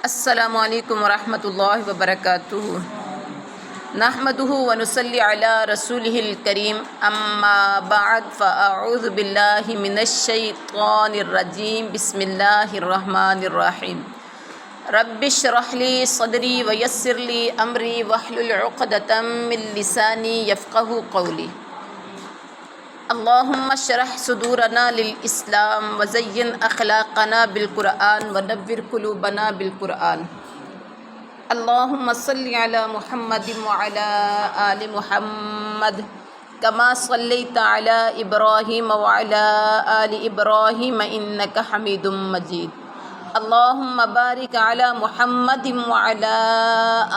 السلام علیکم ورحمۃ اللہ وبرکاتہ۔ نحمدہ ونصلی علی رسولہ الکریم، اما بعد فاعوذ باللہ من الشیطان الرجیم، بسم اللہ الرحمن الرحیم۔ رب اشرح لی صدری ویسر لی امری واحلل عقدۃ من لسانی یفقہوا قولی۔ اللہم اشرح صدورنا للاسلام وزین اخلاقنا بالقرآن ونور قلوبنا بالقرآن۔ اللہم صلی علی محمد وعلی آل محمد کما صلیت علی ابراہیم وعلی آل ابراہیم انک حمید مجید۔ اللہم بارک علی محمد وعلی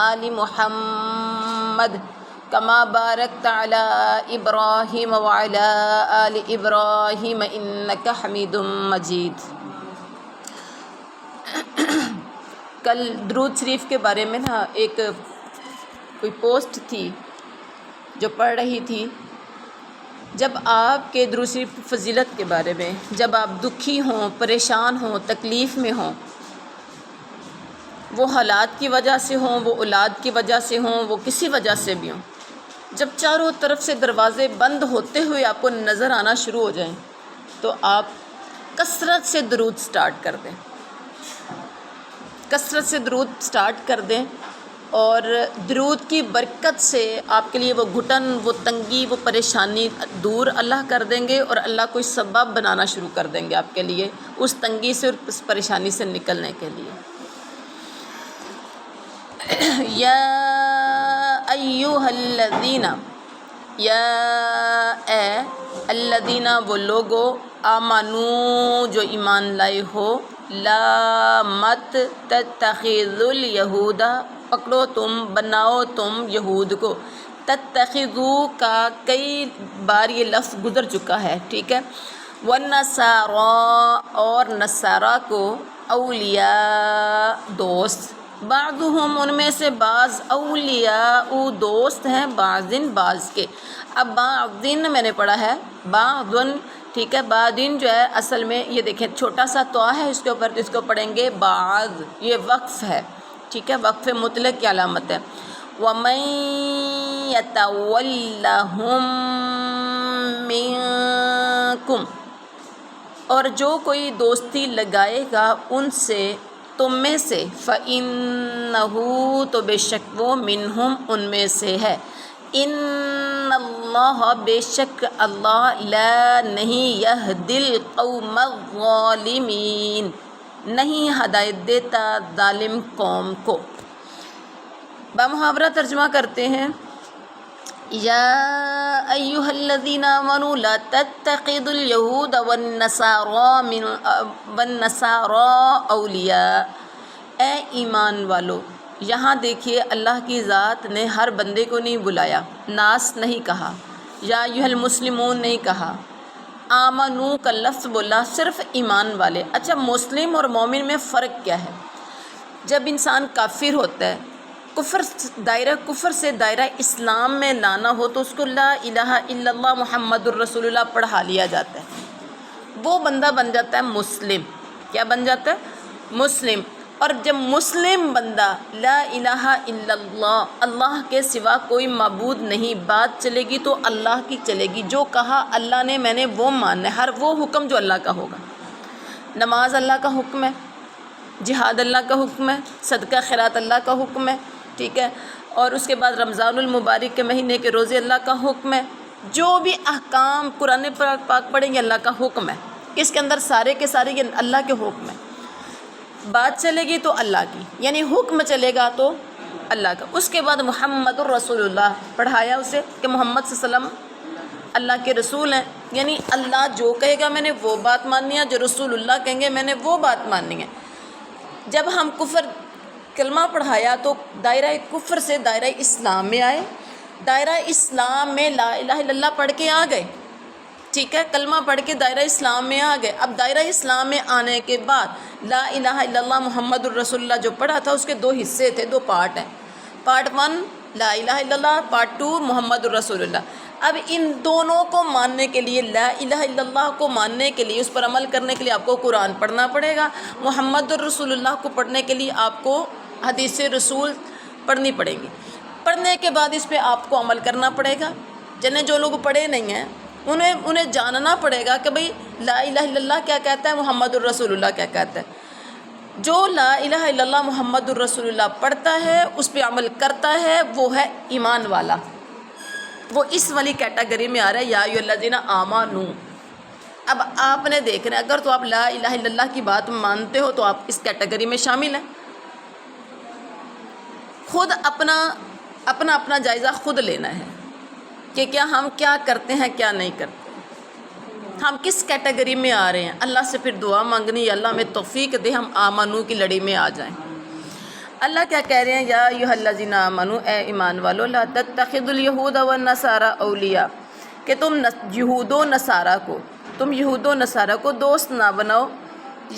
آل محمد کما بارکت علی ابراہیم وعلی آل ابراہیم انک حمید مجید۔ کل درود شریف کے بارے میں ایک کوئی پوسٹ تھی جو پڑھ رہی تھی، جب آپ کے درود شریف کی فضیلت کے بارے میں، جب آپ دکھی ہوں، پریشان ہوں، تکلیف میں ہوں، وہ حالات کی وجہ سے ہوں، وہ اولاد کی وجہ سے ہوں، وہ کسی وجہ سے بھی ہوں، جب چاروں طرف سے دروازے بند ہوتے ہوئے آپ کو نظر آنا شروع ہو جائیں تو آپ کثرت سے درود سٹارٹ کر دیں، کثرت سے درود سٹارٹ کر دیں، اور درود کی برکت سے آپ کے لیے وہ گھٹن، وہ تنگی، وہ پریشانی دور اللہ کر دیں گے، اور اللہ کوئی سبب بنانا شروع کر دیں گے آپ کے لیے اس تنگی سے اور اس پریشانی سے نکلنے کے لیے۔ یا ایھا الذین، یا اے الذین وہ لوگو، آمنو جو ایمان لائے ہو، لا مت تتخذوا الیہود، پکڑو تم، بناؤ تم یہود کو، تتخذوا کا کئی بار یہ لفظ گزر چکا ہے، ٹھیک ہے، والنصارى اور نصارہ کو، اولیاء دوست، بعضهم ان میں سے بعض، اولیاء دوست ہیں، بعضن بعض کے۔ اب بعضن میں نے پڑھا ہے، بعضن، ٹھیک ہے، بعضن جو ہے اصل میں یہ دیکھیں چھوٹا سا تو ہے اس کے اوپر، اس کو پڑھیں گے بعض، یہ وقف ہے، ٹھیک ہے، وقف مطلق کی علامت ہے۔ وَمَن يَتَوَلَّهُم مِّنكُمْ، اور جو کوئی دوستی لگائے گا ان سے، تم میں سے، فَإِنَّهُ تو بے شک وہ، مِنْهُمْ ان میں سے ہے، إِنَّ اللَّهَ بے شک اللہ، لا نہیں، يَهْدِي الْقَوْمَ الظَّالِمِينَ نہیں ہدایت دیتا ظالم قوم کو۔ بمحاورہ ترجمہ کرتے ہیں، یا ایھا الذین آمنوا لا تتخذوا اليہود والنصارى اولیاء، اے ایمان والو، یہاں دیکھیے اللہ کی ذات نے ہر بندے کو نہیں بلایا، ناس نہیں کہا، یا ایھا المسلمون نہیں کہا، آمنو کا لفظ بولا صرف ایمان والے۔ اچھا، مسلم اور مومن میں فرق کیا ہے؟ جب انسان کافر ہوتا ہے، دائرہ کفر سے دائرہ اسلام میں لانا ہو تو اس کو لا الہ الا اللہ محمد الرسول اللہ پڑھا لیا جاتا ہے، وہ بندہ بن جاتا ہے مسلم۔ کیا بن جاتا ہے؟ مسلم۔ اور جب مسلم بندہ لا الہ الا اللہ، اللہ کے سوا کوئی معبود نہیں، بات چلے گی تو اللہ کی چلے گی، جو کہا اللہ نے میں نے وہ ماننا ہے، ہر وہ حکم جو اللہ کا ہوگا۔ نماز اللہ کا حکم ہے، جہاد اللہ کا حکم ہے، صدقہ خیرات اللہ کا حکم ہے، ٹھیک ہے، اور اس کے بعد رمضان المبارک کے مہینے کے روزے اللہ کا حکم ہے۔ جو بھی احکام قرآن پاک پڑھیں گے اللہ کا حکم ہے، اس کے اندر سارے کے سارے یہ اللہ کے حکم ہے۔ بات چلے گی تو اللہ کی، یعنی حکم چلے گا تو اللہ کا۔ اس کے بعد محمد الرسول اللہ پڑھایا اسے کہ محمد صلی اللہ علیہ وسلم اللہ کے رسول ہیں، یعنی اللہ جو کہے گا میں نے وہ بات ماننی ہے، جو رسول اللہ کہیں گے میں نے وہ بات ماننی ہے۔ جب ہم کلمہ پڑھایا تو دائرہ کفر سے دائرہ اسلام میں آئے، دائرہ اسلام میں لا الہ الا اللہ پڑھ کے آ گئے، ٹھیک ہے، کلمہ پڑھ کے دائرہ اسلام میں آ گئے۔ اب دائرہ اسلام میں آنے کے بعد لا الہ الا اللہ محمد الرسول اللہ جو پڑھا تھا اس کے دو حصے تھے، دو پارٹ ہیں، پارٹ 1 لا الہ الا اللہ، پارٹ 2 محمد الرسول اللہ۔ اب ان دونوں کو ماننے کے لیے، لا الہ الا اللہ کو ماننے کے لیے، اس پر عمل کرنے کے لیے آپ کو قرآن پڑھنا پڑے گا، محمد الرسول اللہ کو پڑھنے کے لیے آپ کو حدیث رسول پڑھنی پڑیں گی، پڑھنے کے بعد اس پہ آپ کو عمل کرنا پڑے گا۔ جنہیں جو لوگ پڑھے نہیں ہیں انہیں جاننا پڑے گا کہ بھئی لا الہ الا اللہ کیا کہتا ہے، محمد الرسول اللہ کیا کہتا ہے۔ جو لا الہ الا اللہ محمد الرسول اللہ پڑھتا ہے، اس پہ عمل کرتا ہے، وہ ہے ایمان والا، وہ اس والی کیٹیگری میں آ رہا ہے، یا ایھا الذین آمنوا۔ اب آپ نے دیکھنا ہے، اگر تو آپ لا الہ الا اللہ کی بات مانتے ہو تو آپ اس کیٹیگری میں شامل ہیں۔ خود اپنا جائزہ خود لینا ہے کہ کیا ہم کیا کرتے ہیں، کیا نہیں کرتے، ہم کس کیٹیگری میں آ رہے ہیں۔ اللہ سے پھر دعا مانگنی، یا اللہ ہمیں توفیق دے ہم آمنو کی لڑی میں آ جائیں۔ اللہ کیا کہہ رہے ہیں، یا ایھا الذین آمنوا، اے ایمان والو، لا تتخذوا الیہود والنصارى اولیاء، کہ تم یہود و نصارہ کو دوست نہ بناؤ،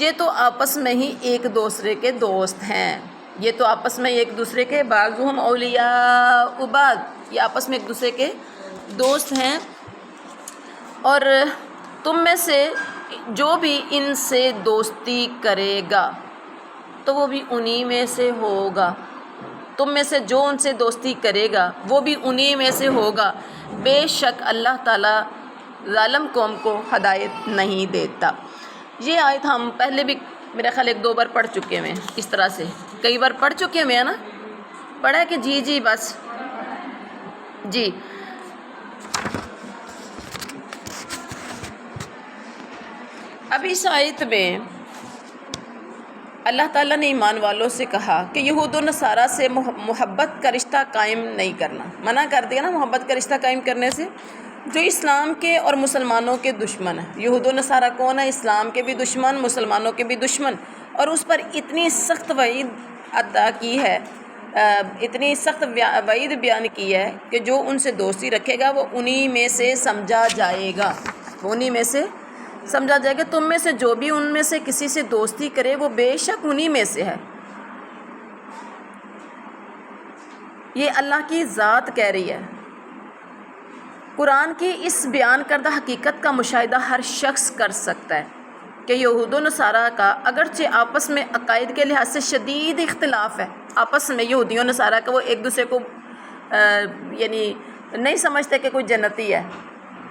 یہ تو آپس میں ہی ایک دوسرے کے دوست ہیں، یہ تو آپس میں ایک دوسرے کے، بعضهم اولیاء بعض، یہ آپس میں ایک دوسرے کے دوست ہیں، اور تم میں سے جو بھی ان سے دوستی کرے گا تو وہ بھی انہی میں سے ہوگا، تم میں سے جو ان سے دوستی کرے گا وہ بھی انہی میں سے ہوگا، بے شک اللہ تعالیٰ ظالم قوم کو ہدایت نہیں دیتا۔ یہ آیت ہم پہلے بھی میرا خیال 1-2 بار پڑھ چکے ہیں، اس طرح سے کئی بار پڑھ چکے ہیں نا، پڑھا ہے کہ جی بس جی۔ اب اس آیت میں اللہ تعالیٰ نے ایمان والوں سے کہا کہ یہود و نصارہ سے محبت کا رشتہ قائم نہیں کرنا، منع کر دیا نا محبت کا رشتہ قائم کرنے سے، جو اسلام کے اور مسلمانوں کے دشمن ہیں۔ یہود و نصارہ کون ہے؟ اسلام کے بھی دشمن، مسلمانوں کے بھی دشمن، اور اس پر اتنی سخت وعید عطا کی ہے، اتنی سخت وعید بیان کی ہے کہ جو ان سے دوستی رکھے گا وہ انہی میں سے سمجھا جائے گا، انہی میں سے سمجھا جائے گا۔ تم میں سے جو بھی ان میں سے کسی سے دوستی کرے وہ بے شک انہی میں سے ہے۔ یہ اللہ کی ذات کہہ رہی ہے۔ قرآن کی اس بیان کردہ حقیقت کا مشاہدہ ہر شخص کر سکتا ہے کہ یہود و نصارہ کا اگرچہ آپس میں عقائد کے لحاظ سے شدید اختلاف ہے، آپس میں یہودیوں نصارہ کا وہ ایک دوسرے کو یعنی نہیں سمجھتے کہ کوئی جنتی ہے،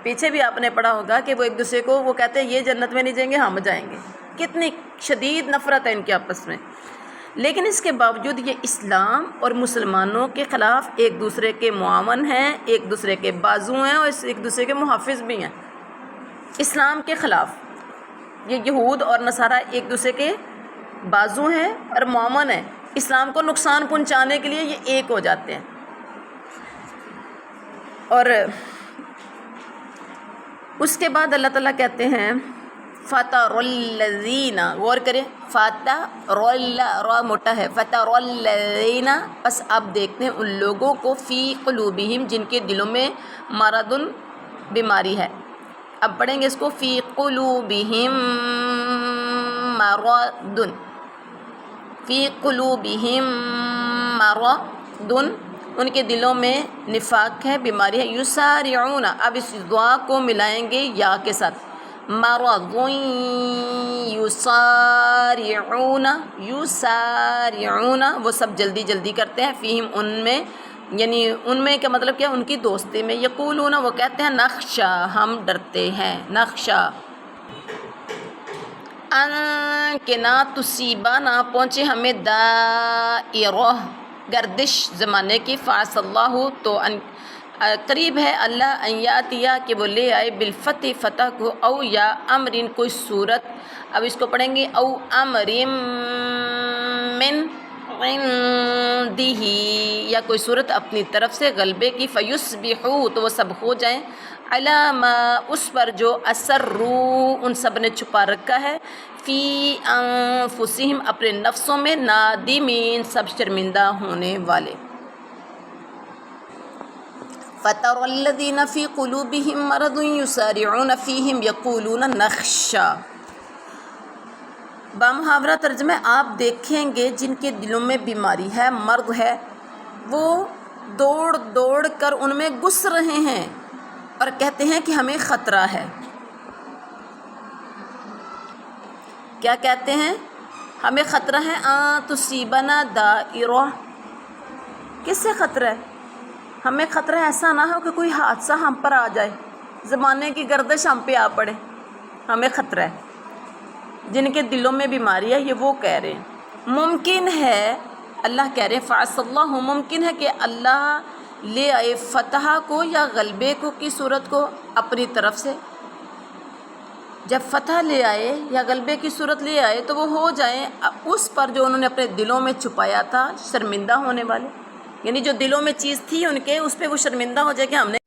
پیچھے بھی آپ نے پڑھا ہوگا کہ وہ ایک دوسرے کو وہ کہتے ہیں یہ جنت میں نہیں جائیں گے، ہم جائیں گے، کتنی شدید نفرت ہے ان کے آپس میں، لیکن اس کے باوجود یہ اسلام اور مسلمانوں کے خلاف ایک دوسرے کے معاون ہیں، ایک دوسرے کے بازو ہیں، اور ایک دوسرے کے محافظ بھی ہیں۔ اسلام کے خلاف یہ یہود اور نصارہ ایک دوسرے کے بازو ہیں اور معاون ہیں، اسلام کو نقصان پہنچانے کے لیے یہ ایک ہو جاتے ہیں۔ اور اس کے بعد اللہ تعالیٰ کہتے ہیں فَتَرَ الَّذِينَ، غور کریں، را موٹا ہے، فَتَرَ الَّذِينَ، بس آپ دیکھتے ہیں ان لوگوں کو فی قلوبہم جن کے دلوں میں مرض بیماری ہے۔ اب پڑھیں گے اس کو، فی قلوبہم مرض، فی قلوبہم مرض، ان کے دلوں میں نفاق ہے، بیماری ہے، یسارعون، اب اس دعا کو ملائیں گے یا کے ساتھ، مرض یسارعون، یسارعون، وہ سب جلدی جلدی کرتے ہیں، فیہم ان میں، یعنی ان میں کا مطلب کیا، ان کی دوستی میں، یقولون، وہ کہتے ہیں، نخشا، ہم ڈرتے ہیں، نخشا ان کہ نہ تصیبہ، نہ پہنچے ہمیں، دائرہ، گردش زمانے کی، فعص اللہ، تو قریب ہے اللہ، ان یاتیا، کہ وہ لے آئے، بالفتح، فتح کو، او یا امرین، کوئی صورت، اب اس کو پڑھیں گے، او امرین من عندہ، یا کوئی صورت اپنی طرف سے غلبے کی، فیصبحوا، تو وہ سب ہو جائیں، علی ما، اس پر جو، اسروا، ان سب نے چھپا رکھا ہے، فی انفسہم، اپنے نفسوں میں، نادمین، سب شرمندہ ہونے والے۔ فَتَرَى الَّذِينَ فِي قُلُوبِهِم مَّرَضٌ يُسَارِعُونَ فِيهِمْ يَقُولُونَ نَخْشَىٰ، بامحاورہ ترجمہ، آپ دیکھیں گے جن کے دلوں میں بیماری ہے، مرض ہے، وہ دوڑ دوڑ کر ان میں گھس رہے ہیں، اور کہتے ہیں کہ ہمیں خطرہ ہے. کیا کہتے ہیں؟ ہمیں خطرہ ہے. تصیبنا دائرہ. کس سے خطرہ ہے؟ ہمیں خطرہ ایسا نہ ہو کہ کوئی حادثہ ہم پر آ جائے، زمانے کی گردش ہم پہ آ پڑے. ہمیں خطرہ ہے. جن کے دلوں میں بیماری ہے یہ وہ کہہ رہے ہیں. ممکن ہے، اللہ کہہ رہے ہیں فَعَسَى اللَّهُ، ممکن ہے کہ اللہ لے آئے فتح کو یا غلبے کو کی صورت کو اپنی طرف سے. جب فتح لے آئے یا غلبے کی صورت لے آئے تو وہ ہو جائیں اس پر جو انہوں نے اپنے دلوں میں چھپایا تھا شرمندہ ہونے والے. یعنی جو دلوں میں چیز تھی ان کے، اس پہ وہ شرمندہ ہو جائے کہ ہم نے.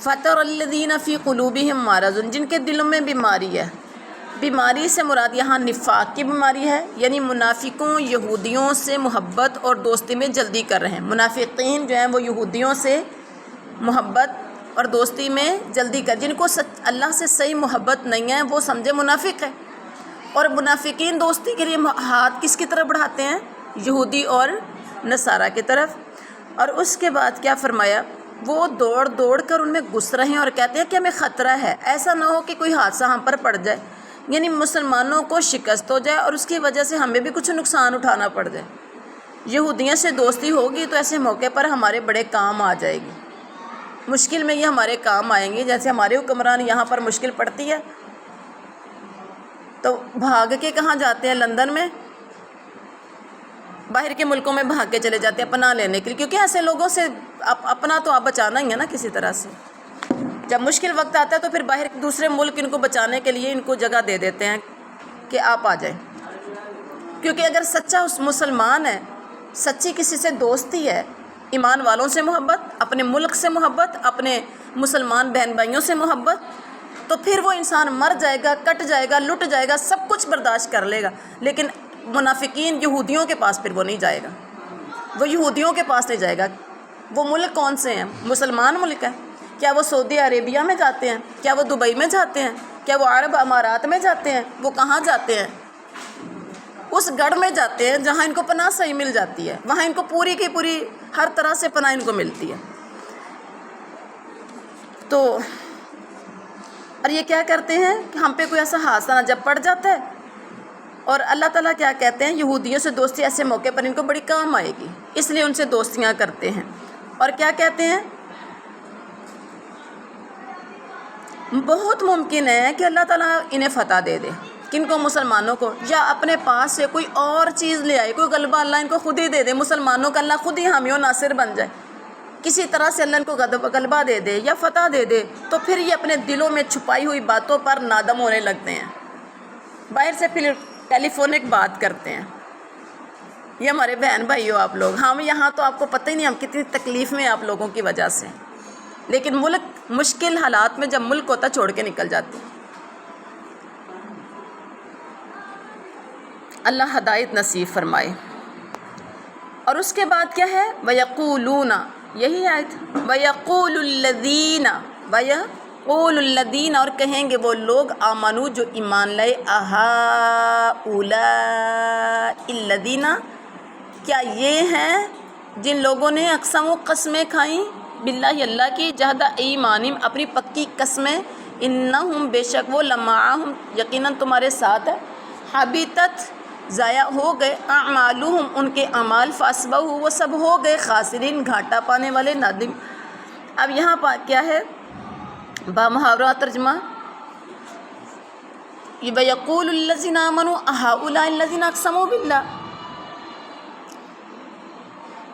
فَتَرَى الَّذِينَ فِي قُلُوبِهِم مَّرَضٌ، جن کے دلوں میں بیماری ہے. بیماری سے مراد یہاں نفاق کی بیماری ہے، یعنی منافقوں یہودیوں سے محبت اور دوستی میں جلدی کر رہے ہیں. منافقین جو ہیں وہ یہودیوں سے محبت اور دوستی میں جلدی کر، جن کو اللہ سے صحیح محبت نہیں ہے وہ سمجھے منافق ہے. اور منافقین دوستی کے لیے ہاتھ کس کی طرف بڑھاتے ہیں؟ یہودی اور نصارہ کی طرف. اور اس کے بعد کیا فرمایا؟ وہ دوڑ دوڑ کر ان میں گھس رہے ہیں اور کہتے ہیں کہ ہمیں خطرہ ہے، ایسا نہ ہو کہ کوئی حادثہ ہم پر پڑ جائے، یعنی مسلمانوں کو شکست ہو جائے اور اس کی وجہ سے ہمیں بھی کچھ نقصان اٹھانا پڑ جائے. یہودیوں سے دوستی ہوگی تو ایسے موقع پر ہمارے بڑے کام آ جائے گی، مشکل میں یہ ہمارے کام آئیں گے. جیسے ہمارے حکمران یہاں پر مشکل پڑتی ہے تو بھاگ کے کہاں جاتے ہیں؟ لندن میں، باہر کے ملکوں میں بھاگ کے چلے جاتے ہیں پناہ لینے کے لیے، کیونکہ ایسے لوگوں سے اپنا تو آپ بچانا ہی ہے نا کسی طرح سے. جب مشکل وقت آتا ہے تو پھر باہر دوسرے ملک ان کو بچانے کے لیے ان کو جگہ دے دیتے ہیں کہ آپ آ جائیں. کیونکہ اگر سچا مسلمان ہے، سچی کسی سے دوستی ہے، ایمان والوں سے محبت، اپنے ملک سے محبت، اپنے مسلمان بہن بھائیوں سے محبت، تو پھر وہ انسان مر جائے گا، کٹ جائے گا، لٹ جائے گا، سب کچھ برداشت کر لے گا. لیکن منافقین یہودیوں کے پاس پھر وہ نہیں جائے گا، وہ یہودیوں کے پاس نہیں جائے گا. وہ ملک کون سے ہیں؟ مسلمان ملک ہیں. کیا وہ سعودی عربیہ میں جاتے ہیں؟ کیا وہ دبئی میں جاتے ہیں؟ کیا وہ عرب امارات میں جاتے ہیں؟ وہ کہاں جاتے ہیں؟ اس گڑھ میں جاتے ہیں جہاں ان کو پناہ صحیح مل جاتی ہے، وہاں ان کو پوری کی پوری ہر طرح سے پناہ ان کو ملتی ہے. تو اور یہ کیا کرتے ہیں کہ ہم پہ کوئی ایسا حادثہ نہ جب پڑ جاتا ہے. اور اللہ تعالیٰ کیا کہتے ہیں؟ یہودیوں سے دوستی ایسے موقع پر ان کو بڑی کام آئے گی، اس لیے ان سے دوستیاں کرتے ہیں. اور کیا کہتے ہیں؟ بہت ممکن ہے کہ اللہ تعالیٰ انہیں فتح دے دے. کن کو؟ مسلمانوں کو. یا اپنے پاس سے کوئی اور چیز لے آئے، کوئی غلبہ اللہ ان کو خود ہی دے دے. مسلمانوں کا اللہ خود ہی حامی و ناصر بن جائے، کسی طرح سے اللہ ان کو غلبہ دے دے یا فتح دے دے. تو پھر یہ اپنے دلوں میں چھپائی ہوئی باتوں پر نادم ہونے لگتے ہیں، باہر سے پھر ٹیلی فونک بات کرتے ہیں. یہ ہمارے بہن بھائی ہو آپ لوگ، ہم یہاں تو آپ کو پتہ ہی نہیں ہم کتنی تکلیف میں آپ لوگوں کی وجہ سے. لیکن ملک مشکل حالات میں جب ملک ہوتا چھوڑ کے نکل جاتے ہیں. اللہ ہدایت نصیب فرمائے. اور اس کے بعد کیا ہے؟ وَيَقُولُونَ، یہی آیت، وَيَقُولُ الَّذِينَ، اور کہیں گے وہ لوگ آمنو جو ایمان لائے، أَهَٰؤُلَاءِ الَّذِينَ، کیا یہ ہیں جن لوگوں نے اقسم و قسمیں کھائیں، باللہ اللہ کی، جہد ایمانہم اپنی پکی قسمیں، انہم بے شک وہ، لمعہم یقیناً تمہارے ساتھ ہے، حبیطت ضائع ہو گئے، اعمالہم ان کے اعمال، فاصبحوا وہ سب ہو گئے، خاسرین گھاٹا پانے والے، نادم. اب یہاں کیا ہے؟ بامحاورہ ترجمہ، وَيَقُولُ الَّذِينَ آمَنُوا أَهَٰؤُلَاءِ الَّذِينَ أَقْسَمُوا بِاللَّهِ،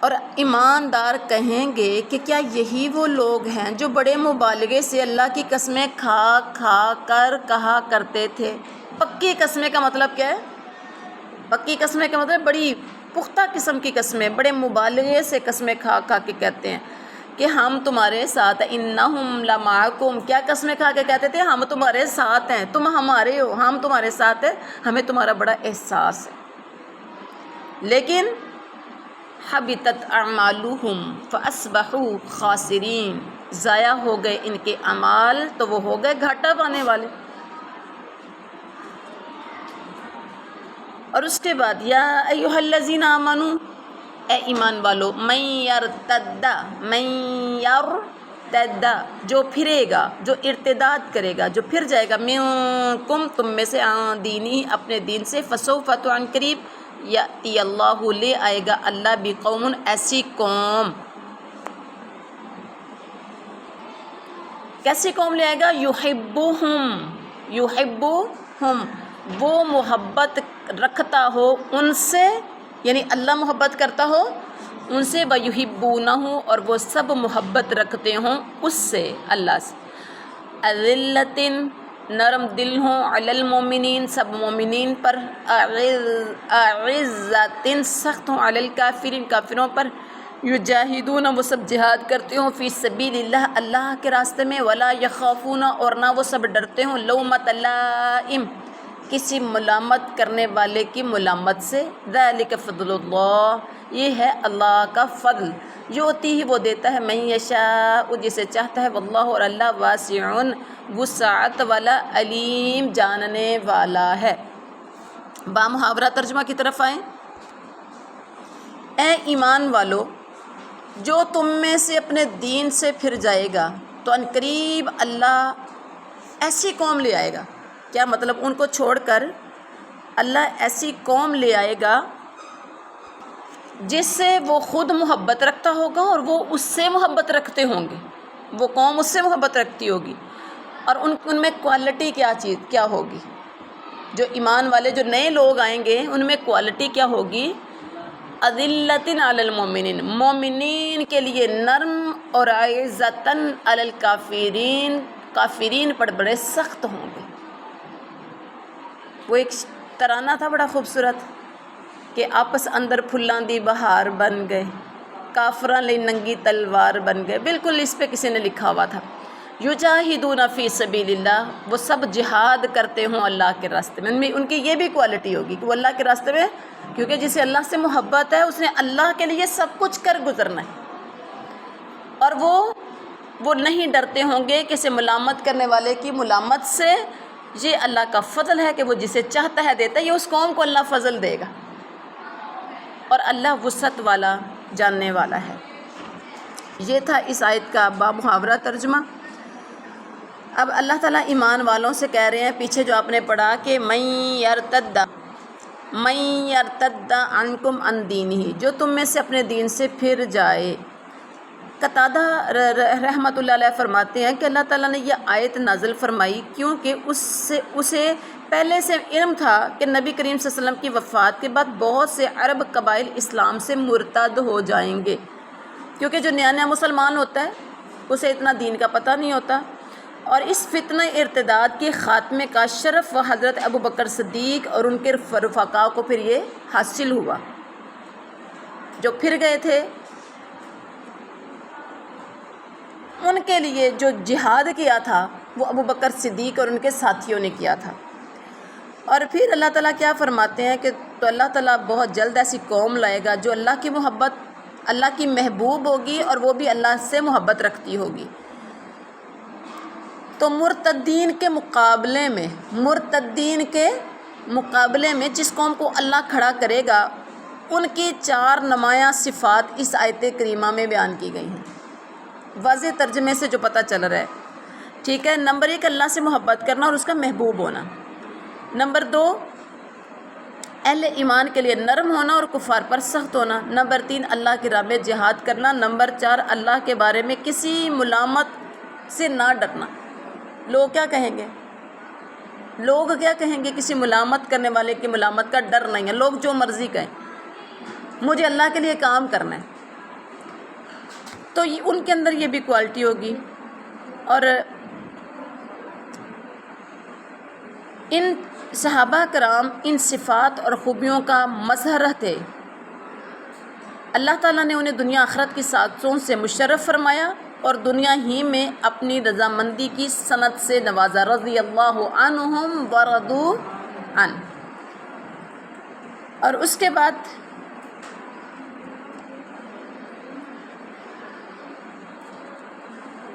اور ایماندار کہیں گے کہ کیا یہی وہ لوگ ہیں جو بڑے مبالغے سے اللہ کی قسمیں کھا کھا کر کہا کرتے تھے. پکی قسمیں کا مطلب کیا ہے؟ پکی قسمیں کا مطلب بڑی پختہ قسم کی قسمیں، بڑے مبالغے سے قسمیں کھا کھا کے کہتے ہیں کہ ہم تمہارے ساتھ ہیں. انہم لمعکم، کیا قسمیں کھا کے کہتے تھے؟ ہم تمہارے ساتھ ہیں، تم ہمارے ہو، ہم تمہارے ساتھ ہیں، ہمیں تمہارا بڑا احساس ہے. لیکن حبطت اعمالہم فاصبحوا خاسرین، ضائع ہو گئے ان کے اعمال تو وہ ہو گئے گھاٹا پانے والے. اور اس کے بعد یا ایھا الذین آمنوا، اے ایمان والو، من یرتد، من یرتد جو پھرے گا، جو ارتداد کرے گا، جو پھر جائے گا، منکم تم میں سے، عن دینی اپنے دین سے، فسوف تو عن قریب یاتی اللہ لے آئے گا اللہ بقوم ایسی قوم، کیسی قوم لے آئے گا؟ یحبہم وہ محبت رکھتا ہو ان سے، یعنی اللہ محبت کرتا ہو ان سے، وَيُحِبُّونَهُ اور وہ سب محبت رکھتے ہوں اس سے، اللہ سے، اذلۃ نرم دل ہوں، علی المومنین سب مومنین پر، اعزۃ سخت ہوں، علی الکافرین کافروں پر، یجاہدون وہ سب جہاد کرتے ہوں، فی سبیل اللہ اللہ کے راستے میں، ولا یخافون اور نہ وہ سب ڈرتے ہوں، لومۃ لائم کسی ملامت کرنے والے کی ملامت سے، ذالک فضل اللہ یہ ہے اللہ کا فضل، یؤتی ہی وہ دیتا ہے، من یشاء جسے چاہتا ہے، واللہ اور اللہ واسع وسعت والا، علیم جاننے والا ہے۔ با محاورہ ترجمہ کی طرف آئیں۔ اے ایمان والو جو تم میں سے اپنے دین سے پھر جائے گا تو عنقریب اللہ ایسی قوم لے آئے گا، کیا مطلب؟ ان کو چھوڑ کر اللہ ایسی قوم لے آئے گا جس سے وہ خود محبت رکھتا ہوگا اور وہ اس سے محبت رکھتے ہوں گے، وہ قوم اس سے محبت رکھتی ہوگی، اور ان میں کوالٹی کیا ہوگی؟ جو ایمان والے جو نئے لوگ آئیں گے ان میں کوالٹی کیا ہوگی؟ اذلۃ علی المومنین مومنین کے لیے نرم، اور عزۃ علی الکافرین کافرین پر بڑے سخت ہوں گے۔ وہ ایک ترانہ تھا بڑا خوبصورت کہ آپس اندر پھلاں دی بہار بن گئے، کافراں لئی ننگی تلوار بن گئے، بالکل اس پہ کسی نے لکھا ہوا تھا۔ یجاہدون فی سبیل اللہ وہ سب جہاد کرتے ہوں اللہ کے راستے میں، ان کی یہ بھی کوالٹی ہوگی کہ وہ اللہ کے راستے میں، کیونکہ جسے اللہ سے محبت ہے اس نے اللہ کے لیے سب کچھ کر گزرنا ہے، اور وہ نہیں ڈرتے ہوں گے کسی ملامت کرنے والے کی ملامت سے۔ یہ اللہ کا فضل ہے کہ وہ جسے چاہتا ہے دیتا ہے، یہ اس قوم کو اللہ فضل دے گا، اور اللہ وسعت والا جاننے والا ہے۔ یہ تھا اس آیت کا با محاورہ ترجمہ۔ اب اللہ تعالیٰ ایمان والوں سے کہہ رہے ہیں، پیچھے جو آپ نے پڑھا کہ من یرتد عنکم عن دینہ جو تم میں سے اپنے دین سے پھر جائے۔ قتادہ رحمۃ اللہ علیہ فرماتے ہیں کہ اللہ تعالیٰ نے یہ آیت نازل فرمائی کیونکہ اسے پہلے سے علم تھا کہ نبی کریم صلی اللہ علیہ وسلم کی وفات کے بعد بہت سے عرب قبائل اسلام سے مرتد ہو جائیں گے، کیونکہ جو نیا مسلمان ہوتا ہے اسے اتنا دین کا پتہ نہیں ہوتا، اور اس فتنہ ارتداد کے خاتمے کا شرف و حضرت ابو بکر صدیق اور ان کے رفقاء کو پھر یہ حاصل ہوا، جو پھر گئے تھے ان کے لیے جو جہاد کیا تھا وہ ابو بکر صدیق اور ان کے ساتھیوں نے کیا تھا۔ اور پھر اللہ تعالیٰ کیا فرماتے ہیں کہ تو اللہ تعالیٰ بہت جلد ایسی قوم لائے گا جو اللہ کی محبت، اللہ کی محبوب ہوگی اور وہ بھی اللہ سے محبت رکھتی ہوگی۔ تو مرتدین کے مقابلے میں جس قوم کو اللہ کھڑا کرے گا ان کی 4 نمایاں صفات اس آیت کریمہ میں بیان کی گئی ہیں، واضح ترجمے سے جو پتہ چل رہا ہے، ٹھیک ہے۔ نمبر 1 اللہ سے محبت کرنا اور اس کا محبوب ہونا۔ نمبر 2 اہل ایمان کے لیے نرم ہونا اور کفار پر سخت ہونا۔ نمبر 3 اللہ کی راہ میں جہاد کرنا۔ نمبر 4 اللہ کے بارے میں کسی ملامت سے نہ ڈرنا۔ لوگ کیا کہیں گے؟ کسی ملامت کرنے والے کی ملامت کا ڈر نہیں ہے، لوگ جو مرضی کہیں، مجھے اللہ کے لیے کام کرنا ہے، تو ان کے اندر یہ بھی کوالٹی ہوگی۔ اور ان صحابہ کرام ان صفات اور خوبیوں کا مظہر تھے، اللہ تعالیٰ نے انہیں دنیا آخرت کی سعادتوں سے مشرف فرمایا اور دنیا ہی میں اپنی رضامندی کی سند سے نوازا، رضی اللہ عنہم ورضوا عنہ۔ اور اس کے بعد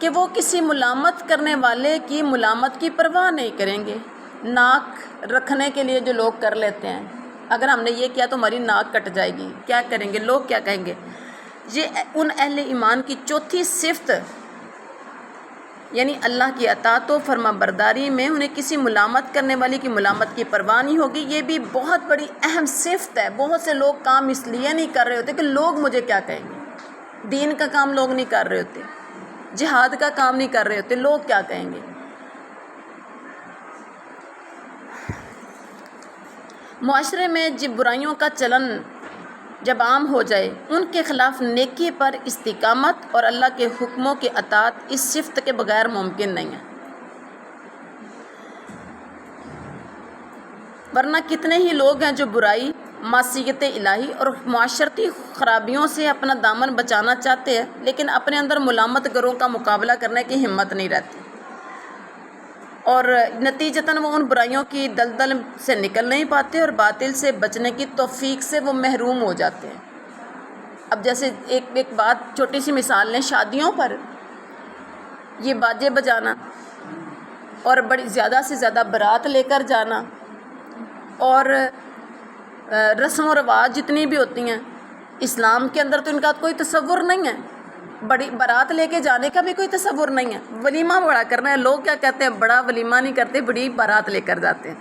کہ وہ کسی ملامت کرنے والے کی ملامت کی پرواہ نہیں کریں گے۔ ناک رکھنے کے لیے جو لوگ کر لیتے ہیں، اگر ہم نے یہ کیا تو ہماری ناک کٹ جائے گی، کیا کریں گے لوگ، کیا کہیں گے؟ یہ ان اہل ایمان کی چوتھی صفت یعنی اللہ کی اطاعت و فرما برداری میں انہیں کسی ملامت کرنے والی کی ملامت کی پرواہ نہیں ہوگی۔ یہ بھی بہت بڑی اہم صفت ہے۔ بہت سے لوگ کام اس لیے نہیں کر رہے ہوتے کہ لوگ مجھے کیا کہیں گے۔ دین کا کام لوگ نہیں کر رہے ہوتے، جہاد کا کام نہیں کر رہے ہوتے، لوگ کیا کہیں گے۔ معاشرے میں جب برائیوں کا چلن جب عام ہو جائے، ان کے خلاف نیکی پر استقامت اور اللہ کے حکموں کی اطاعت اس صفت کے بغیر ممکن نہیں ہے۔ ورنہ کتنے ہی لوگ ہیں جو برائی، معصیت الہی اور معاشرتی خرابیوں سے اپنا دامن بچانا چاہتے ہیں، لیکن اپنے اندر ملامت گروں کا مقابلہ کرنے کی ہمت نہیں رہتی، اور نتیجتاً وہ ان برائیوں کی دلدل سے نکل نہیں پاتے اور باطل سے بچنے کی توفیق سے وہ محروم ہو جاتے ہیں۔ اب جیسے ایک بات چھوٹی سی مثال لیں، شادیوں پر یہ باجے بجانا اور بڑی زیادہ سے زیادہ بارات لے کر جانا اور رسم و رواج جتنی بھی ہوتی ہیں، اسلام کے اندر تو ان کا کوئی تصور نہیں ہے۔ بڑی بارات لے کے جانے کا بھی کوئی تصور نہیں ہے۔ ولیمہ بڑا کرنا ہے، لوگ کیا کہتے ہیں، بڑا ولیمہ نہیں کرتے، بڑی بارات لے کر جاتے ہیں۔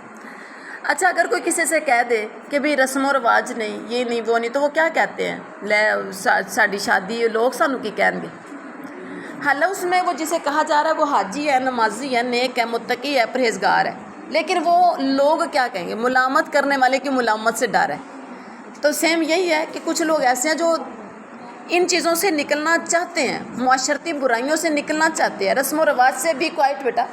اچھا، اگر کوئی کسی سے کہہ دے کہ بھی رسم و رواج نہیں، یہ نہیں وہ نہیں، تو وہ کیا کہتے ہیں، لے ساڈی شادی لوگ سانو کی کہیں گے۔ حالانکہ اس میں وہ جسے کہا جا رہا ہے وہ حاجی ہے، نمازی ہے، نیک ہے، متقی ہے، پرہیزگار ہے، لیکن وہ لوگ کیا کہیں گے، ملامت کرنے والے کی ملامت سے ڈر ہے۔ تو سیم یہی ہے کہ کچھ لوگ ایسے ہیں جو ان چیزوں سے نکلنا چاہتے ہیں، معاشرتی برائیوں سے نکلنا چاہتے ہیں، رسم و رواج سے بھی کوائٹ بیٹا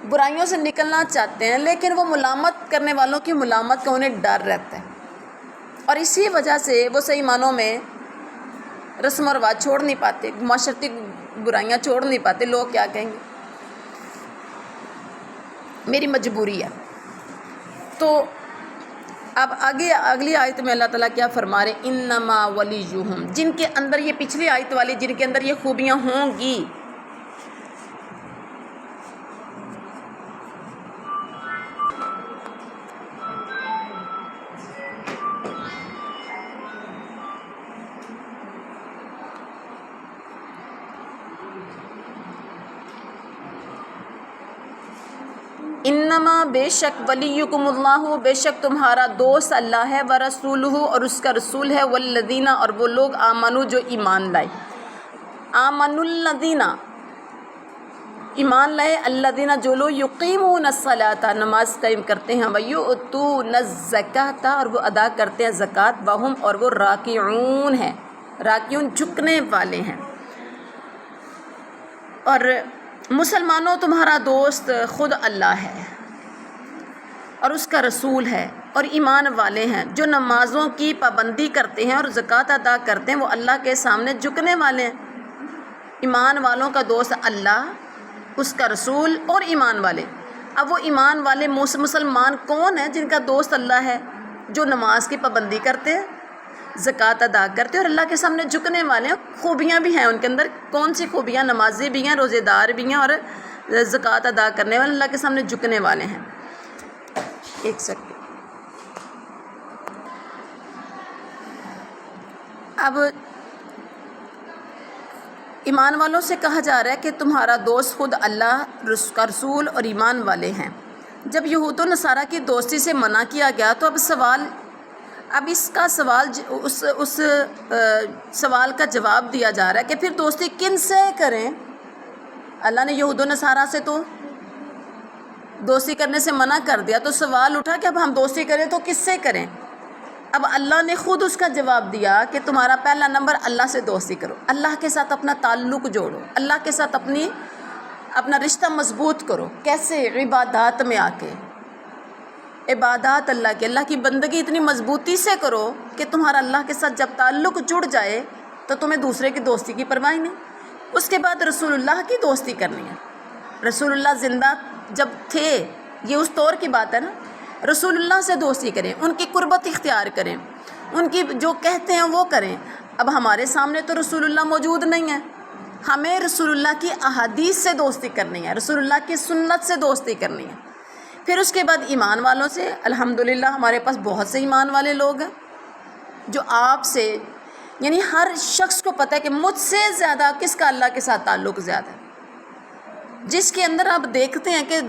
برائیوں سے نکلنا چاہتے ہیں، لیکن وہ ملامت کرنے والوں کی ملامت کا انہیں ڈر رہتا ہے، اور اسی وجہ سے وہ صحیح معنوں میں رسم و رواج چھوڑ نہیں پاتے، معاشرتی برائیاں چھوڑ نہیں پاتے۔ لوگ کیا کہیں گے، میری مجبوری ہے۔ تو اب آگے اگلی آیت میں اللہ تعالیٰ کیا فرما رہے، انما ولیہم، جن کے اندر یہ پچھلی آیت والی، جن کے اندر یہ خوبیاں ہوں گی، انما بے شک ولیکم اللہ، بے شک تمہارا دوست اللہ ہے، ورسولہ اور اس کا رسول ہے، والذین اور وہ لوگ آمنو جو ایمان لائے، آمن الذین ایمان لائے، الذین جو لوگ یقیمون الصلاۃ نماز قائم کرتے ہیں، ویؤتون الزکاۃ اور وہ ادا کرتے ہیں زکوٰۃ، وہم اور وہ راکعون ہیں، راکعون جھکنے والے ہیں۔ اور مسلمانوں تمہارا دوست خود اللہ ہے اور اس کا رسول ہے، اور ایمان والے ہیں جو نمازوں کی پابندی کرتے ہیں اور زکوٰۃ ادا کرتے ہیں، وہ اللہ کے سامنے جھکنے والے ہیں۔ ایمان والوں کا دوست اللہ، اس کا رسول اور ایمان والے۔ اب وہ ایمان والے مسلمان کون ہیں جن کا دوست اللہ ہے؟ جو نماز کی پابندی کرتے ہیں، زکوٰۃ ادا کرتے ہیں اور اللہ کے سامنے جھکنے والے ہیں۔ خوبیاں بھی ہیں ان کے اندر، کون سی خوبیاں؟ نمازی بھی ہیں، روزے دار بھی ہیں، اور زکوٰۃ ادا کرنے والے، اللہ کے سامنے جھکنے والے ہیں۔ ایک سیکنڈ، اب ایمان والوں سے کہا جا رہا ہے کہ تمہارا دوست خود اللہ کا رسول اور ایمان والے ہیں۔ جب یہود و نصارہ کی دوستی سے منع کیا گیا تو اب اس کا سوال اس سوال کا جواب دیا جا رہا ہے کہ پھر دوستی کن سے کریں؟ اللہ نے یہود و نصارہ سے تو دوستی کرنے سے منع کر دیا، تو سوال اٹھا کہ اب ہم دوستی کریں تو کس سے کریں؟ اب اللہ نے خود اس کا جواب دیا کہ تمہارا پہلا نمبر اللہ سے دوستی کرو، اللہ کے ساتھ اپنا تعلق جوڑو، اللہ کے ساتھ اپنا رشتہ مضبوط کرو۔ کیسے؟ عبادات میں آ کے، عبادات اللہ کی بندگی اتنی مضبوطی سے کرو کہ تمہارا اللہ کے ساتھ جب تعلق جڑ جائے تو تمہیں دوسرے کی دوستی کی پرواہ نہیں۔ اس کے بعد رسول اللہ کی دوستی کرنی ہے۔ رسول اللہ زندہ جب تھے، یہ اس طور کی بات ہے نا، رسول اللہ سے دوستی کریں، ان کی قربت اختیار کریں، ان کی جو کہتے ہیں وہ کریں۔ اب ہمارے سامنے تو رسول اللہ موجود نہیں ہے، ہمیں رسول اللہ کی احادیث سے دوستی کرنی ہے، رسول اللہ کی سنت سے دوستی کرنی ہے۔ پھر اس کے بعد ایمان والوں سے، الحمدللہ ہمارے پاس بہت سے ایمان والے لوگ ہیں جو آپ سے، یعنی ہر شخص کو پتہ ہے کہ مجھ سے زیادہ کس کا اللہ کے ساتھ تعلق زیادہ ہے۔ جس کے اندر آپ دیکھتے ہیں کہ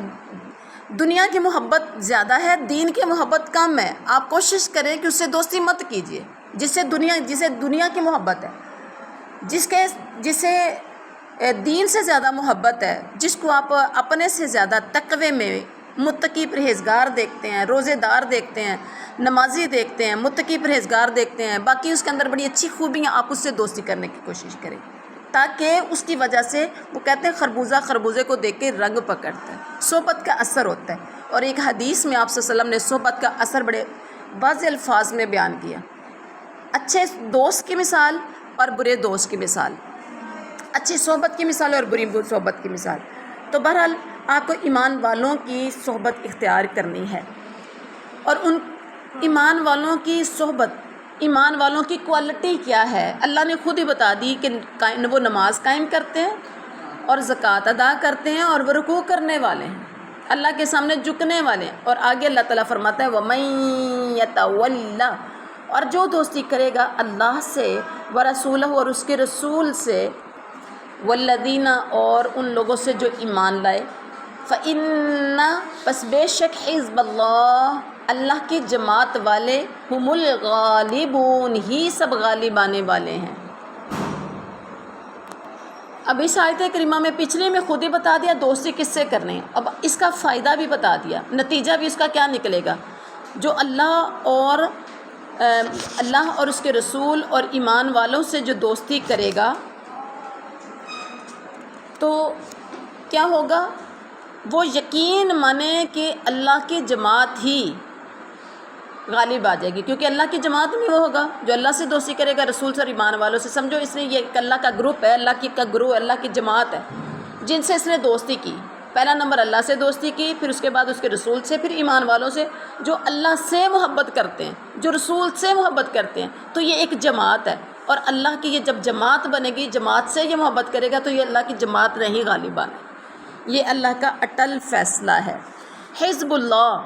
دنیا کی محبت زیادہ ہے، دین کی محبت کم ہے، آپ کوشش کریں کہ اس سے دوستی مت کیجیے، جسے دنیا کی محبت ہے، جسے دین سے زیادہ محبت ہے، جس کو آپ اپنے سے زیادہ تقوی میں متقی پرہیزگار دیکھتے ہیں، روزے دار دیکھتے ہیں، نمازی دیکھتے ہیں، متقی پرہیزگار دیکھتے ہیں، باقی اس کے اندر بڑی اچھی خوبیاں، آپ اس سے دوستی کرنے کی کوشش کریں، تاکہ اس کی وجہ سے وہ کہتے ہیں خربوزہ خربوزے کو دیکھ کے رنگ پکڑتا ہے، صحبت کا اثر ہوتا ہے۔ اور ایک حدیث میں آپ صلی اللہ علیہ وسلم نے صحبت کا اثر بڑے واضح الفاظ میں بیان کیا، اچھے دوست کی مثال اور برے دوست کی مثال، اچھی صحبت کی مثال اور بری صحبت کی مثال۔ تو بہرحال آپ کو ایمان والوں کی صحبت اختیار کرنی ہے، اور ان ایمان والوں کی صحبت، ایمان والوں کی کوالٹی کیا ہے، اللہ نے خود ہی بتا دی کہ وہ نماز قائم کرتے ہیں اور زکوٰۃ ادا کرتے ہیں اور وہ رکوع کرنے والے ہیں، اللہ کے سامنے جھکنے والے ہیں، اور آگے اللہ تعالیٰ فرماتا ہے وَمَن يَتَوَلَّ، اور جو دوستی کرے گا اللہ سے ورسولہ اور اس کے رسول سے، والذین اور ان لوگوں سے جو ایمان لائے، فَإِنَّ پس بے شک حزب اللہ کی جماعت والے ہم الغالبون ہی سب غالب آنے والے ہیں۔ اب اس آیت کریمہ میں پچھلے میں خود ہی بتا دیا دوستی کس سے کرنے ہیں، اب اس کا فائدہ بھی بتا دیا، نتیجہ بھی اس کا کیا نکلے گا۔ جو اللہ اور اس کے رسول اور ایمان والوں سے جو دوستی کرے گا تو کیا ہوگا، وہ یقین مانے کہ اللہ کی جماعت ہی غالب آ جائے گی، کیونکہ اللہ کی جماعت میں وہ ہوگا جو اللہ سے دوستی کرے گا، رسول سے اور ایمان والوں سے۔ سمجھو اس نے یہ ایک اللہ کا گروپ ہے، اللہ کا گروہ، اللہ کی جماعت ہے جن سے اس نے دوستی کی۔ پہلا نمبر اللہ سے دوستی کی، پھر اس کے بعد اس کے رسول سے، پھر ایمان والوں سے جو اللہ سے محبت کرتے ہیں، جو رسول سے محبت کرتے ہیں، تو یہ ایک جماعت ہے۔ اور اللہ کی یہ جب جماعت بنے گی، جماعت سے یہ محبت کرے گا تو یہ اللہ کی جماعت نہیں غالب آنے، یہ اللہ کا اٹل فیصلہ ہے۔ حزب اللہ،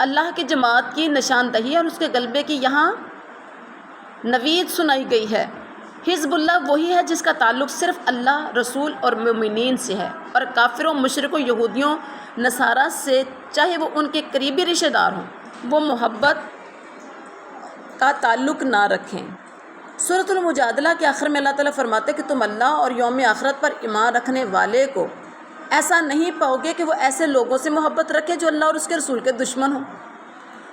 اللہ کی جماعت کی نشاندہی اور اس کے غلبے کی یہاں نوید سنائی گئی ہے۔ حزب اللہ وہی ہے جس کا تعلق صرف اللہ، رسول اور مومنین سے ہے، اور کافروں، مشرکوں، یہودیوں، نصارہ سے چاہے وہ ان کے قریبی رشتہ دار ہوں، وہ محبت کا تعلق نہ رکھیں۔ سورۃ المجادلہ کے آخر میں اللہ تعالیٰ فرماتے ہیں کہ تم اللہ اور یوم آخرت پر ایمان رکھنے والے کو ایسا نہیں پاؤ گے کہ وہ ایسے لوگوں سے محبت رکھے جو اللہ اور اس کے رسول کے دشمن ہوں،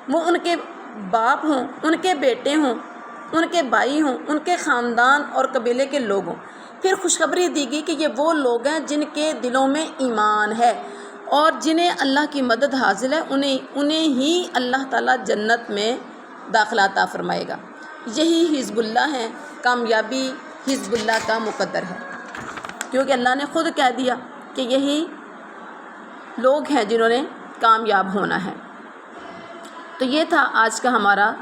وہ ان کے باپ ہوں، ان کے بیٹے ہوں، ان کے بھائی ہوں، ان کے خاندان اور قبیلے کے لوگ ہوں۔ پھر خوشخبری دی گئی کہ یہ وہ لوگ ہیں جن کے دلوں میں ایمان ہے اور جنہیں اللہ کی مدد حاصل ہے، انہیں ہی اللہ تعالیٰ جنت میں داخلہ عطا فرمائے گا۔ یہی حزب اللہ ہیں، کامیابی حزب اللہ کا مقدر ہے، کیونکہ اللہ نے خود کہہ دیا کہ یہی لوگ ہیں جنہوں نے کامیاب ہونا ہے۔ تو یہ تھا آج کا ہمارا